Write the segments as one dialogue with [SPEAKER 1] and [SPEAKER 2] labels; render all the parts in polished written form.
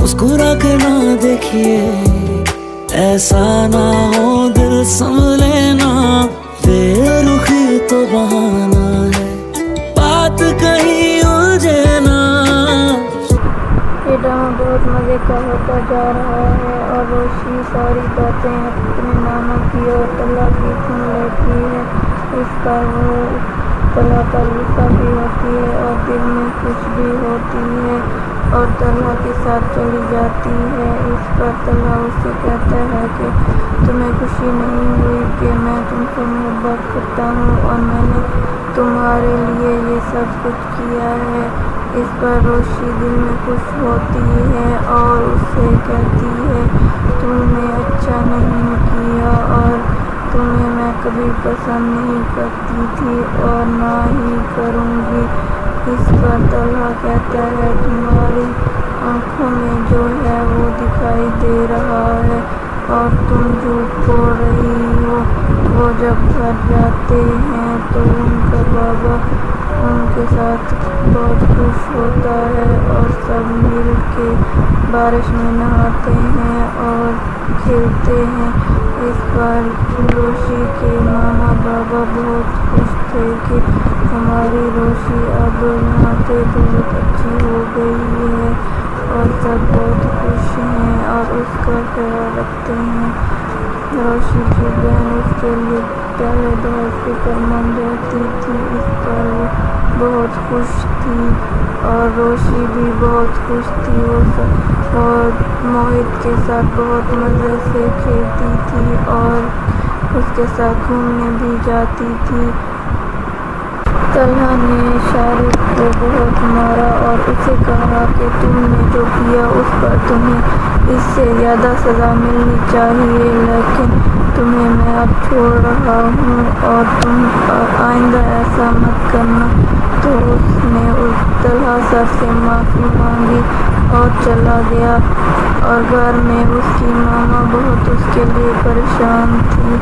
[SPEAKER 1] मुस्कुरा के ना देखिए, ऐसा ना हो दिल संभले ना, बेरुखी तो बहाना है, बात कहीं उलझे ना।
[SPEAKER 2] ये ड्रामा बहुत मज़े का होता जा रहा है और रोशी सारी बातें अपने नाना की और तला की सुन लेती है। इस पर वो तला पर गुस्सा भी होती है और दिल में खुश भी होती है और तला के साथ चली जाती है। इस पर तला उससे कहता है कि तुम्हें खुशी नहीं हुई कि मैं तुमसे मोहब्बत करता हूँ और मैंने तुम्हारे लिए ये सब कुछ किया है। इस पर रोशी दिल में खुश होती है और उससे कहती है तुमने अच्छा नहीं किया और तुम्हें मैं कभी पसंद नहीं करती थी और ना ही करूँगी। इस पर तलहा कहता है तुम्हारी आँखों में जो है वो दिखाई दे रहा है और तुम झूठ बोल रही हो। वो जब घर जाते हैं तो उनका बाबा उनके साथ बहुत खुश होता है और सब मिल के बारिश में नहाते हैं और खेलते हैं। इस पर रोशी के मामा बाबा बहुत खुश थे कि हमारी रोशी अब नहाते बहुत अच्छी हो गई है और सब बहुत खुश हैं और उसका ख्याल रखते हैं। रोशी की बहन उसके लिए पहले बहुत फिक्रमंद रहती थी। इस पर वो बहुत खुश थी और रोशी भी बहुत खुश थी। वो सब और मोहित के साथ बहुत मज़े से खेलती थी और उसके साथ घूमने भी जाती थी। तलहा ने शाहरुख को बहुत मारा और उसे कहा कि तुमने जो किया उस पर तुम्हें इससे ज़्यादा सज़ा मिलनी चाहिए, लेकिन तुम्हें मैं अब छोड़ रहा हूँ और तुम आइंदा ऐसा मत करना। तो उसने तलहा सर से माफ़ी मांगी और चला गया और घर में उसकी मामा बहुत उसके लिए परेशान थी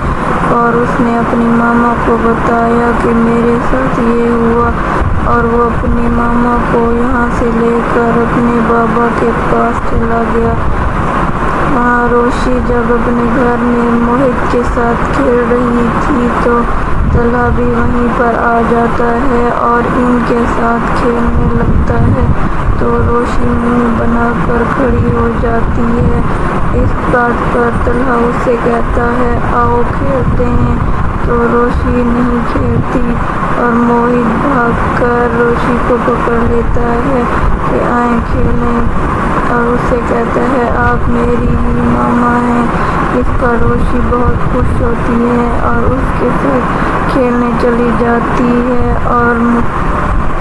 [SPEAKER 2] और उसने अपनी मामा को बताया कि मेरे साथ ये हुआ और वो अपनी मामा को यहाँ से लेकर अपने बाबा के पास चला गया। वहाँ रोशी जब अपने घर में मोहित के साथ खेल रही थी तो तलहा भी वहीं पर आ जाता है और इनके साथ खेलने लगता है। तो रोशी मुंह बनाकर खड़ी हो जाती है। इस बात पर तलहा उससे कहता है आओ खेलते हैं, तो रोशी नहीं खेलती और मोहित भागकर रोशी को पकड़ लेता है कि आए खेलें और उससे कहता है आप मेरी ही मामा हैं। इस पर रोशी बहुत खुश होती है और उसके साथ खेलने चली जाती है और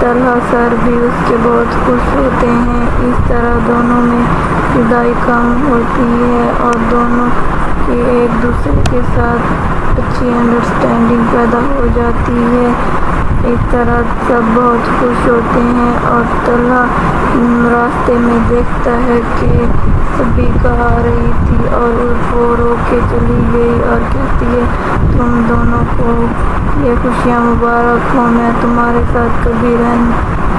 [SPEAKER 2] तलहा सर भी उसके बहुत खुश होते हैं। इस तरह दोनों में जुदाई कम होती है और दोनों की एक दूसरे के साथ अच्छी अंडरस्टैंडिंग पैदा हो जाती है। इस तरह सब बहुत खुश होते हैं और तलहा रास्ते में देखता है कि सबिका आ रही थी और वो रो के चली गई और कहती है तुम दोनों को ये खुशियाँ मुबारक हो, मैं तुम्हारे साथ कभी रह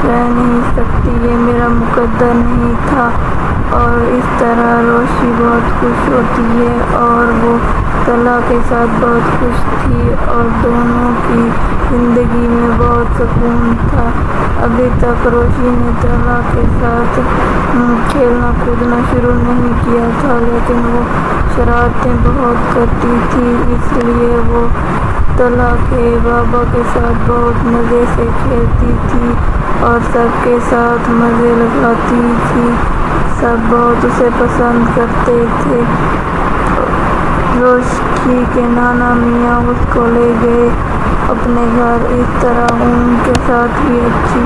[SPEAKER 2] नहीं सकती, ये मेरा मुकद्दर नहीं था। और इस तरह रोशी बहुत खुश होती है और वो तलहा के साथ बहुत खुश थी और दोनों की ज़िंदगी में बहुत सुकून था। अभी तक रोशी ने तलहा के साथ खेलना कूदना शुरू नहीं किया था, लेकिन वो शरारतें बहुत करती थी, इसलिए वो तलहा के बाबा के साथ बहुत मज़े से खेलती थी और सबके साथ मज़े लगाती थी। सब बहुत उसे पसंद करते थे। रोशी के नाना मियाँ उसको ले गए अपने घर। इस तरह उनके साथ भी अच्छी